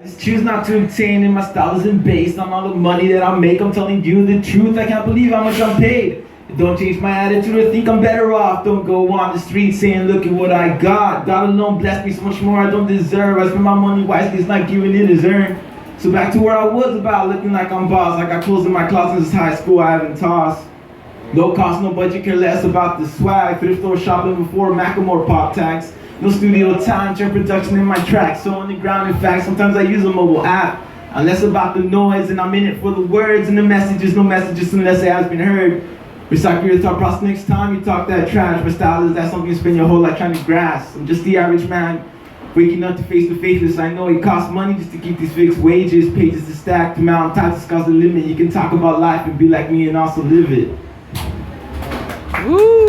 Just choose not to obtain, and my style isn't based on all the money that I make. I'm telling you the truth, I can't believe how much I'm paid. It don't change my attitude or think I'm better off. Don't go on the street saying, look at what I got. God alone blessed me so much more I don't deserve. I spend my money wisely, it's not giving it is earned. So back to where I was about, looking like I'm boss. I got clothes in my closet since high school I haven't tossed. No cost, no budget, care less about the swag. Thrift store shopping before Macklemore pop tags. No studio time, check production in my tracks. So on the ground, in fact, sometimes I use a mobile app. I'm less about the noise and I'm in it for the words and the messages. No messages unless it has been heard. Recycle your thought process next time you talk that trash. My style is that something you spend your whole life trying to grasp. I'm just the average man, waking up to face the faithless. I know it costs money just to keep these fixed wages. Pages to stack, the mountain top to sky's the limit. You can talk about life and be like me and also live it. Woo!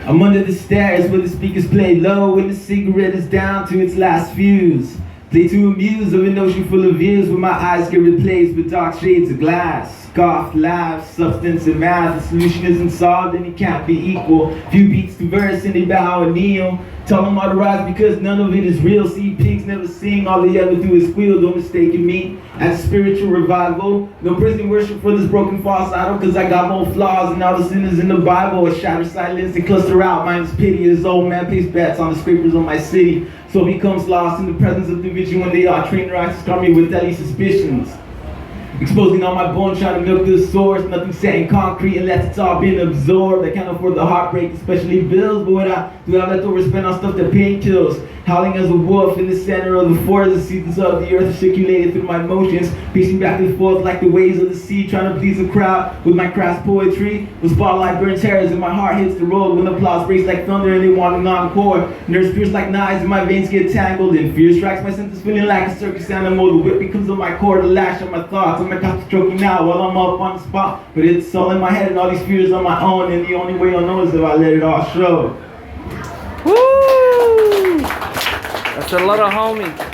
I'm under the stairs where the speakers play low and the cigarette is down to its last fuse. Play to amuse of an ocean full of views where my eyes get replaced with dark shades of glass. Scoffed laughs, substance and math. The solution isn't solved and it can't be equal. Few beats to verse and they bow and kneel. Tell them all to rise because none of it is real. See, pigs never sing, all they ever do is squeal. Don't mistake me as a spiritual revival. No prison worship for this broken false idol, cause I got more flaws than all the sinners in the Bible. A shatter silence and cluster out, mind's pity. This old man pays bets on the scrapers of my city. So becomes lost in the presence of division when they are trained to scar me with deadly suspicions. Exposing all my bones, trying to milk the source. Nothing set in concrete unless it's all been absorbed. I can't afford the heartbreak, especially bills. But what I do, I let overspend on stuff that pain kills. Howling as a wolf in the center of the forest. The seasons of the earth are circulated through my motions, pacing back and forth like the waves of the sea, trying to please the crowd with my crass poetry. When spotlight burns hairs and my heart hits the road, when applause breaks like thunder and they want an encore. Nerves pierce like knives and my veins get tangled, and fear strikes my senses, feeling like a circus animal. The whip becomes on my core, the lash of my thoughts. I'm not stroking now while I'm up on the spot, but it's all in my head and all these fears on my own, and the only way I'll know is if I let it all show. Woo! That's a lot of homie.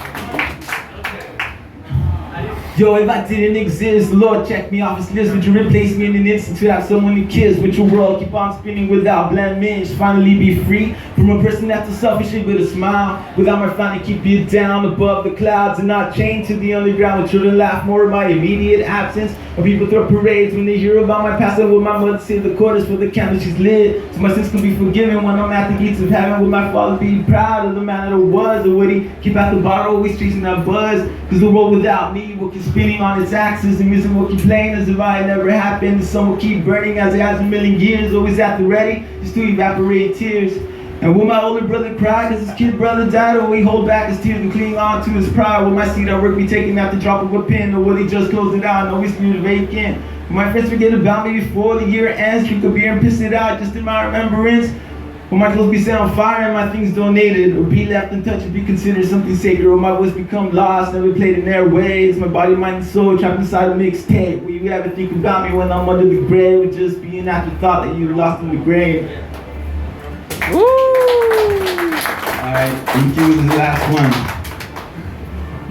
Yo, if I didn't exist, the Lord checked me off his list. Would you replace me in an instant to have someone to kiss? Would your world keep on spinning without blemish? Finally be free from a person that's so selfish with a smile. Without my family keep you down above the clouds and not chained to the underground. With children laugh more at my immediate absence. Or people throw parades when they hear about my past. And with my mother save the quarters for the candle she's lit. So my sins can be forgiven when I'm at the gates of heaven. With my father be proud of the man that I was. Or would he keep at the bottle always chasing that buzz? Cause the world without me will keep spinning on its axis. The music will keep playing as if I had never happened. The sun will keep burning as it has a million years. Always at the ready just to evaporate tears. And will my older brother cry cause his kid brother died? Or will he hold back his tears and cling on to his pride? Will my seat at work be taken at the drop of a pin? Or will he just close it out and always leave it vacant? Will my friends forget about me before the year ends? Drink a beer and piss it out just in my remembrance? Will my clothes be set on fire and my things donated? Or be left untouched and be considered something sacred? Or my voice become lost, never played in airways? My body, mind, and soul trapped inside a mixtape. Will you ever think about me when I'm under the grave? With just being afterthought that you lost in the grave? Woo! Alright, thank you. This is the last one.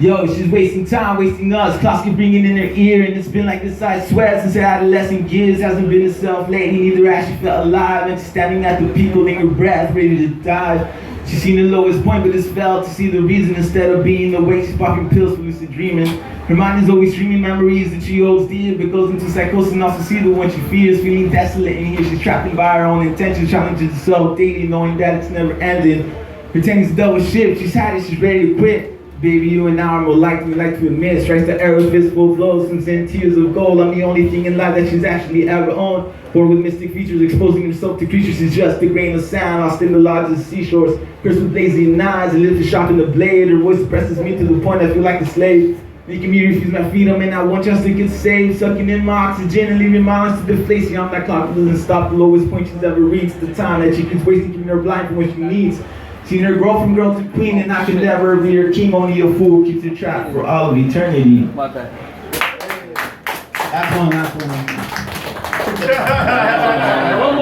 Yo, she's wasting time, wasting us. Clocks keep ringing in her ear, and it's been like this, I swear, since her adolescent years. Hasn't been herself lately, neither has she felt alive. And she's standing at the peak, holding her breath, ready to dive. She's seen the lowest point, but it's failed to see the reason. Instead of being awake, she's popping pills for lucid dreaming. Her mind is always dreaming memories that she holds dear, but goes into psychosis and also see the one she fears. Feeling desolate in here, she's trapped in by her own intentions, challenges herself daily, knowing that it's never ending. Pretending to double shift, she's had it, she's ready to quit. Baby, you and now are more likely to admit. Strikes the air with visible flows and send tears of gold. I'm the only thing in life that she's actually ever owned. Born with mystic features, exposing herself to creatures. She's just a grain of sand, lost in the lodges, seashores. Cursed with blazing eyes, and lives to sharpen the blade. Her voice presses me to the point I feel like a slave. Making me refuse my freedom and I want just to get saved. Sucking in my oxygen and leaving my lungs to deflate. I'm that clock that doesn't stop, the lowest point she's ever reached. The time that she keeps wasting, keeping her blind from what she needs. Seen her grow from girl to queen, and I can never be her king. Only a fool keeps her trapped for all of eternity. That's one. One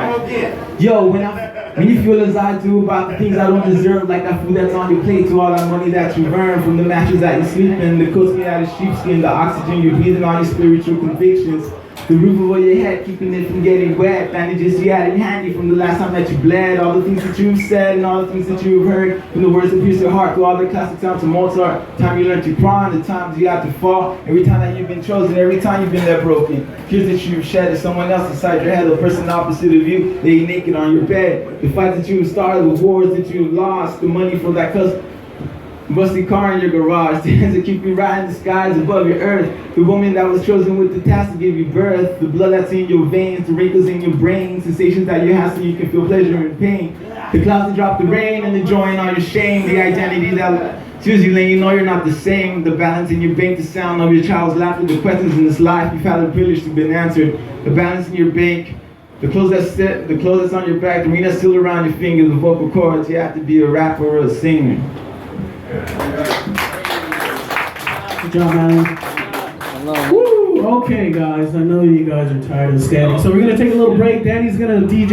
more kid. Yo, when you feel as I do about the things I don't deserve, like that food that's on your plate, to all that money that you earn, from the mattress that you sleep in, the coats made out of sheepskin, the oxygen you're breathing, all your spiritual convictions. The roof over your head, keeping it from getting wet. Bandages you had in handy from the last time that you bled. All the things that you've said and all the things that you've heard. From the words that pierce your heart, through all the classic sounds of Mozart. Time you learned to cry, the times you had to fall. Every time that you've been chosen, every time you've been there broken. Tears that you've shed is someone else inside your head. The person opposite of you, laying naked on your bed. The fights that you've started, the wars that you've lost. The money for that busty car in your garage, the hands that keep you riding the skies above your earth, the woman that was chosen with the task to give you birth, the blood that's in your veins, the wrinkles in your brain, sensations that you have so you can feel pleasure and pain, the clouds that drop the rain and the joy in all your shame, the identity that choose you letting you know you're not the same, the balance in your bank, the sound of your child's laughter, the questions in this life you've had the privilege to be answered, the balance in your bank, the clothes that's on your back, the ring that's still around your finger, the vocal cords. You have to be a rapper or a singer. Good job, Alan. Woo! Okay, guys, I know you guys are tired of standing, so we're gonna take a little break. Danny's gonna DJ